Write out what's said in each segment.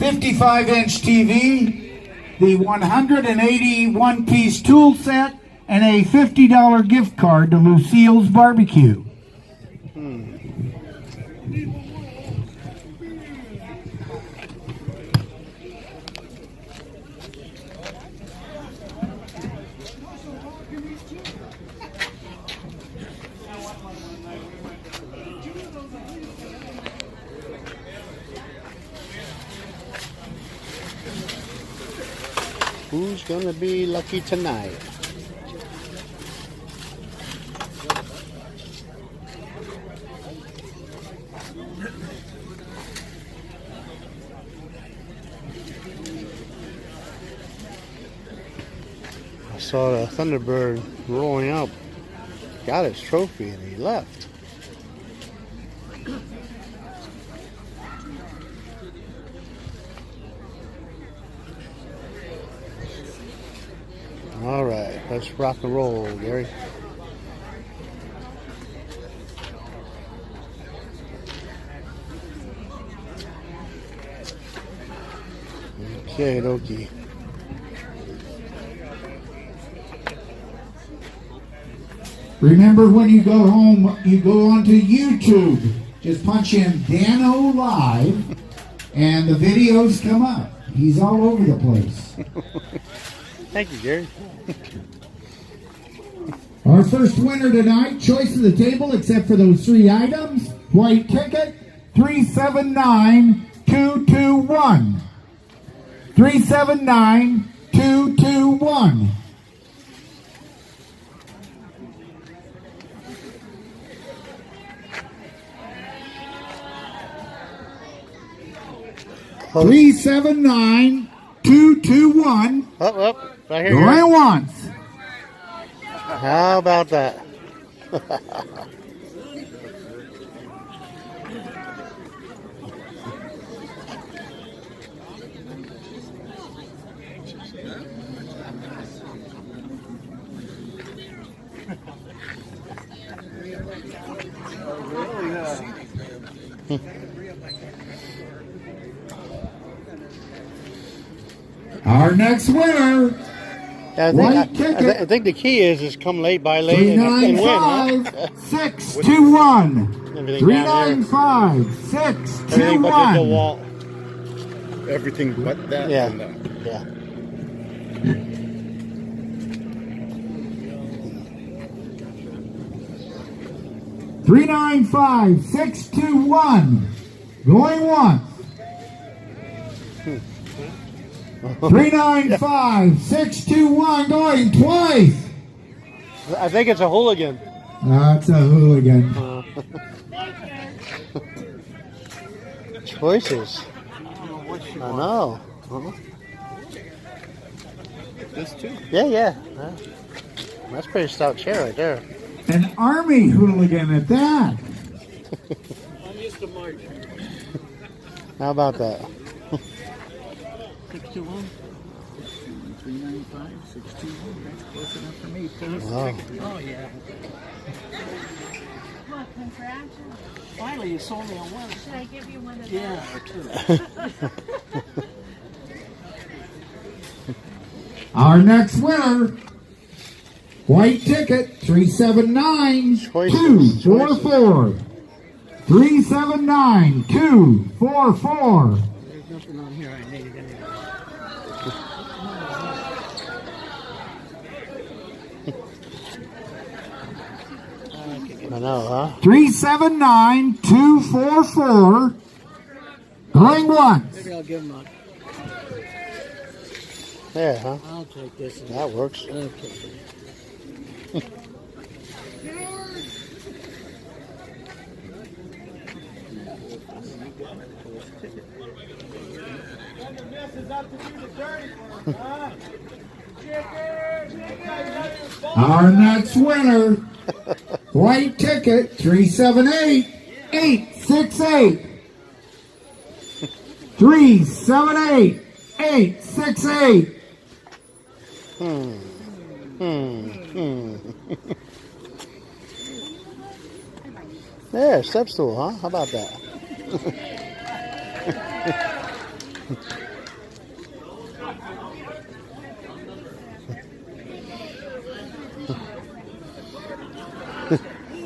55-inch TV, the 181-piece tool set, and a $50 gift card to Lucille's Barbecue. Who's gonna be lucky tonight? I saw the Thunderbird rolling up, got his trophy, and he left. All right, let's rock and roll, Gary. Okay, dokie. Remember, when you go home, you go onto YouTube. Just punch in Dano Live, and the videos come up. He's all over the place. Thank you, Gary. Our first winner tonight, choice of the table, except for those 3 items. White ticket, 379221. 379221. Close. 379221. Up, right here. Going once. How about that? Our next winner. I think the key is come late, buy late, and win. 395-621. 395-621. Everything but that. Yeah. And that. Yeah. Three 395-621. Going once. 395-621. Going twice. I think it's a hooligan. That's a hooligan. Choices. I know. This too. Yeah. That's a pretty stout chair right there. An Army hooligan at that. I'm used to March. How about that? 621. 395, 621. That's close enough for me. Wow. Oh, yeah. Well, congratulations. Finally, you sold me a one. Should I give you one of those? Yeah, or two. Our next winner, white ticket, 379-244. 379-244. There's nothing on here I need anyway. I know, huh? 379-244. Going once. Maybe I'll give him a... Yeah, huh? I'll take this. That works. Okay. Our next winner, white ticket, 378-868. 378-868. Yeah, step stool, huh? How about that?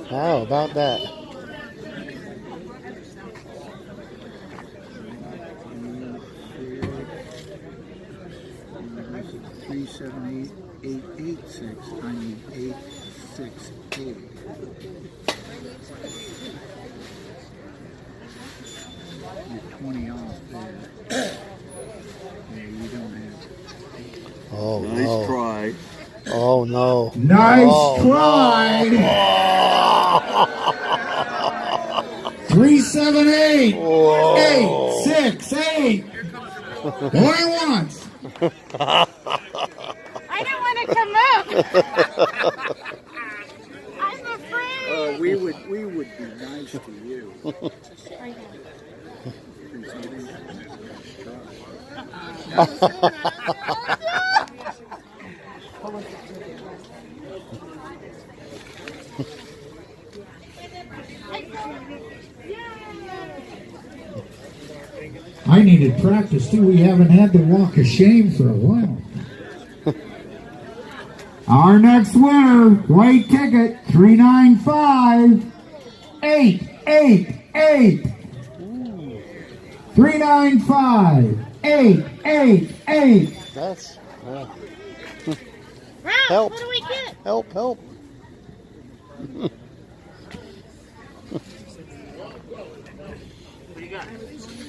How about that? 378886. I need 868. You're 20 off there. Yeah, you don't have. Oh Nice no! try. Oh no! Nice Oh, try. no. 378 Whoa. 868. Going once. I don't want to come up. I'm afraid. We would be nice to you. Right here. I needed practice too. We haven't had the walk of shame for a while. Our next winner, white ticket, 395 888. 395 888. That's Ralph, Help. what do we get? help! Help!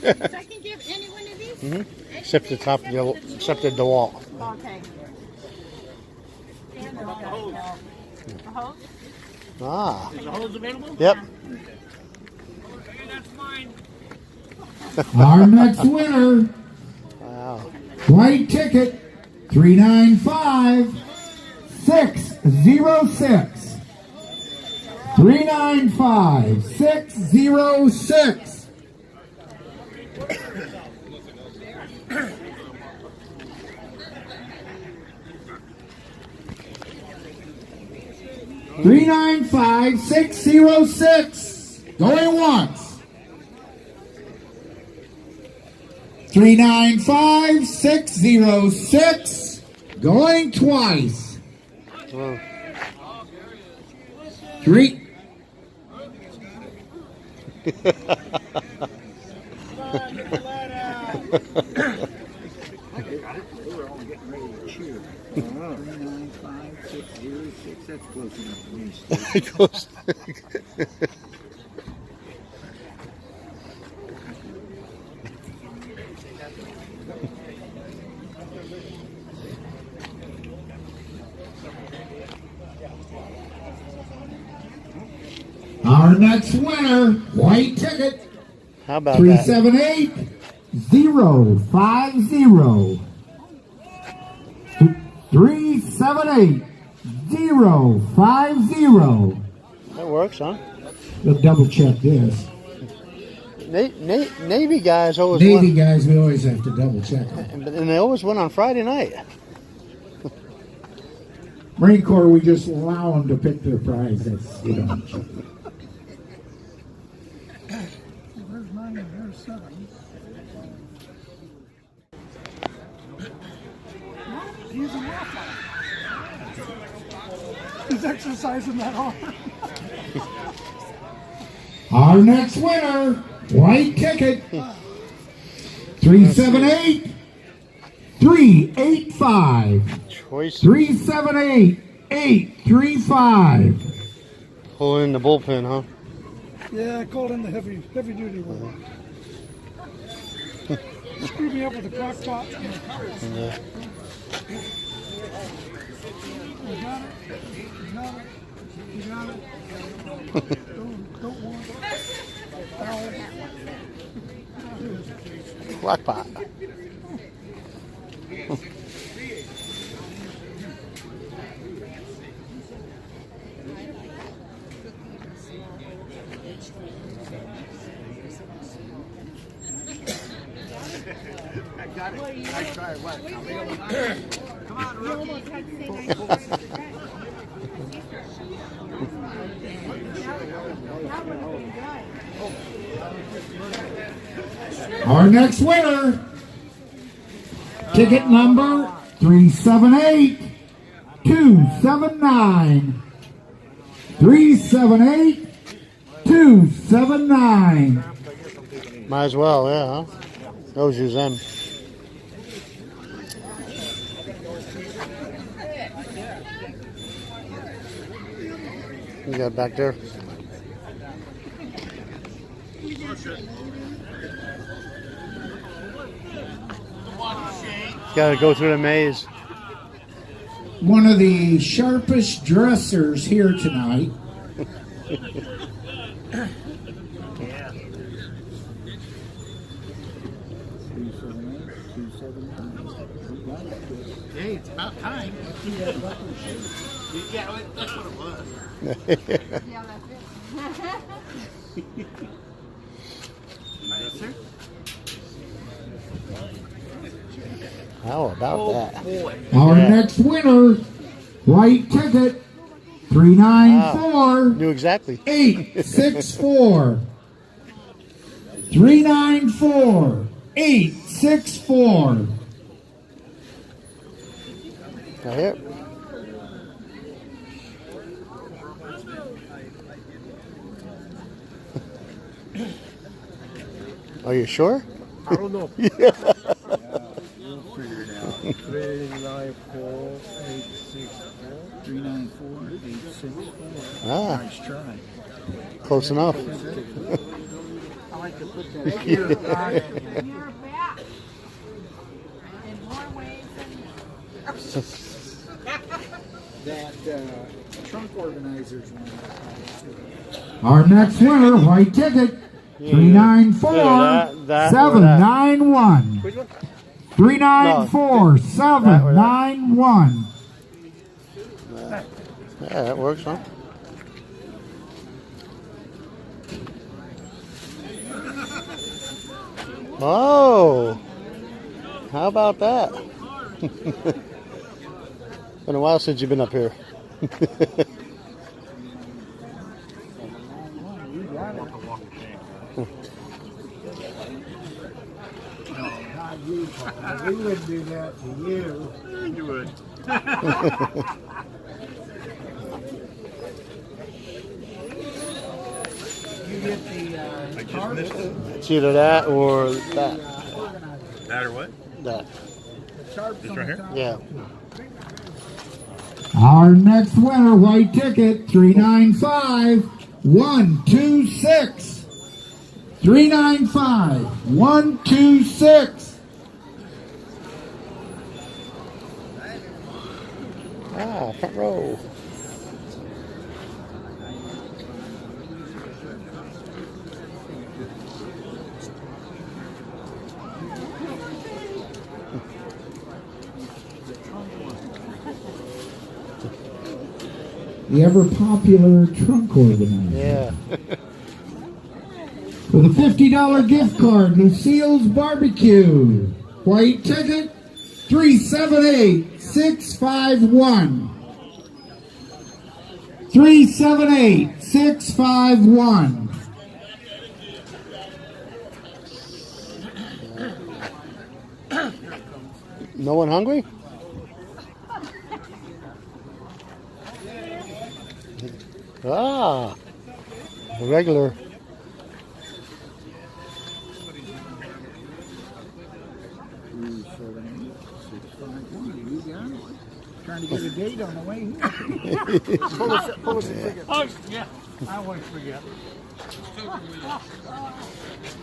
So I can give any one of these? Except the top, except the wall. Okay. The hose? Ah. Is the hose available? Yep. Okay, that's mine. Our next winner, Wow. white ticket, 395 606. 395 606. Three 395-606. Going once. 395-606. Going twice. Wow. Three. That's close enough for me. Close. Our next winner, white ticket, How about that? 378 050. 378 050. That works, huh? We'll double check this. Navy guys always Navy win, guys, we always have to double check. and they always win on Friday night. Marine Corps, we just allow them to pick their prize. That's, you know. There's 9 and there's 7. He's a Raffle. He's exercising that hard. Our next winner, white ticket, 378 385. Choice 378 835. pulling in the bullpen, huh? Yeah, I called in the heavy duty one. Screwed me up with the crock pot. Yeah. You got it. You got it. You got it. Don't want it. Crock pot. I got it. I tried. What? Come on, rookie. Our next winner, Ticket number 378-279. 378-279. Might as well, yeah. Huh? Those use them. You got it back there. Got to go through the maze. One of the sharpest dressers here tonight. Hey, it's about time. Yeah, that's what it was. Yeah, that's it. Yes, sir. How about that? Boy. Our Yeah. next winner, white ticket, 394. Knew exactly. 864. 394. 864. Right here. Are you sure? I don't know. We'll figure it out. 394-864. Ah, Nice try. close enough. I like to put that here. You're back. In more ways than That trunk organizer's one. Our next winner, white ticket, 394 that, 791. Which one? 394 791. Yeah, that works, huh? Oh, how about that? Been a while since you've been up here. You got it. No, not you, Paul. We wouldn't do that to you. You would. You get the card. It's either that or that. That or what? That. This right here? Yeah. Our next winner, white ticket, 395 126. 395 126. Ah, front row. The ever popular trunk organizer. Yeah. With a $50 gift card, Lucille's Barbecue. White ticket, 378-651. 378-651. No one hungry? Ah, a regular. You got it. Trying to get a date on the way here. Pull us a ticket. Oh, yeah. I always forget.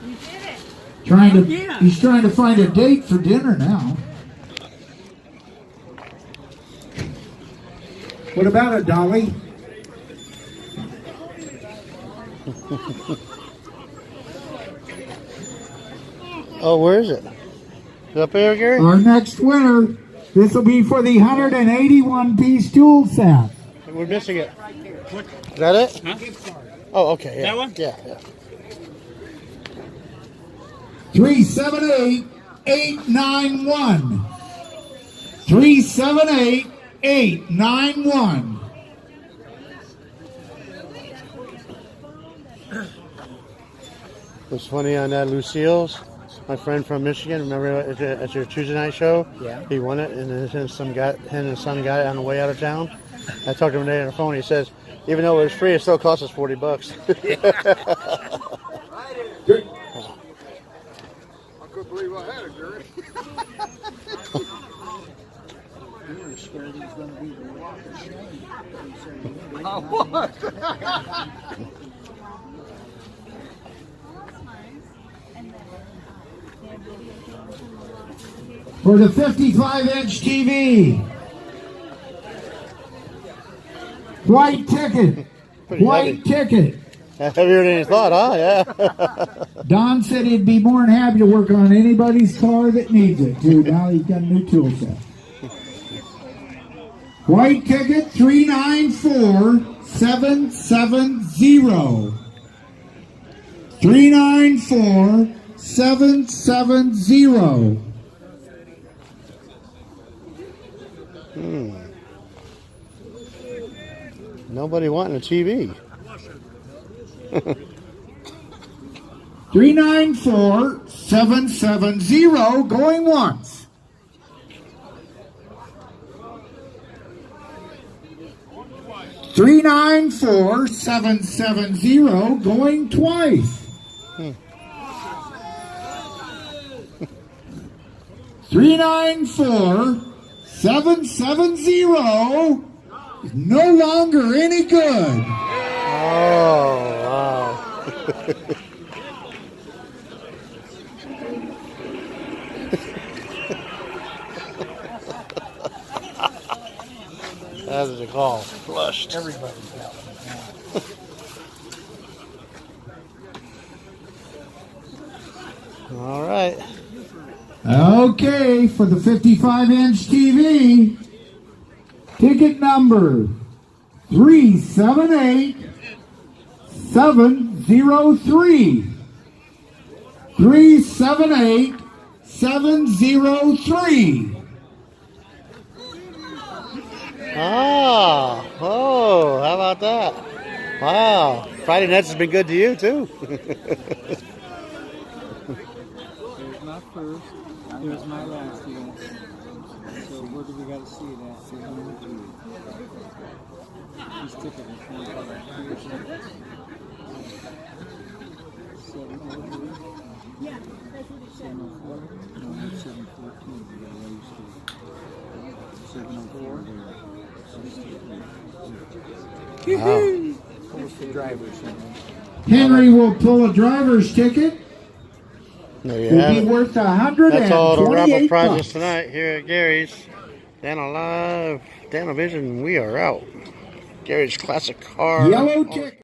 you did it. He's trying to find a date for dinner now. What about it, Dolly? Oh, where is it? Is it up there, Gary? Our next winner, this will be for the 181-piece tool set. We're missing it. Is that it? Huh? Oh, okay. Yeah. That one? Yeah, yeah. 378-891. 378-891. What's funny on that Lucille's? My friend from Michigan, remember at your Tuesday night show? Yeah. He won it, and then his son got him and his son got it on the way out of town. I talked to him today on the phone. He says, even though it was free, it still cost us $40. Good. I couldn't believe I had it, Gary. You were scared he was going to be the walk of shame. I was. For the 55-inch TV. White ticket. Pretty White ticket. Heavier than you thought, huh? Yeah. Don said he'd be more than happy to work on anybody's car that needs it, too. Now he's got a new tool set. White ticket 394770. 394770. Nobody wanting a TV. 394770 going once. Three 94770 going twice. 394770 is no longer any good. Oh, wow. That is a call. Flushed. Everybody's got one. All right. Okay, for the 55-inch TV, ticket number 378703. 378703. Ah, oh, how about that? Wow. Friday nights has been good to you, too. It was my first. It was my last year. So where do we got to see it at? 702. This ticket was 703. Yeah, that's what it said. 704. No, it's 714. We got to raise to 704. Wow. What's the driver's name? Henry will pull a driver's ticket. There you It'll have be it. worth That's all the raffle $128. prizes tonight here at Gary's. Dano Live, Dano Vision, we are out. Gary's Classic Car. Yellow ticket.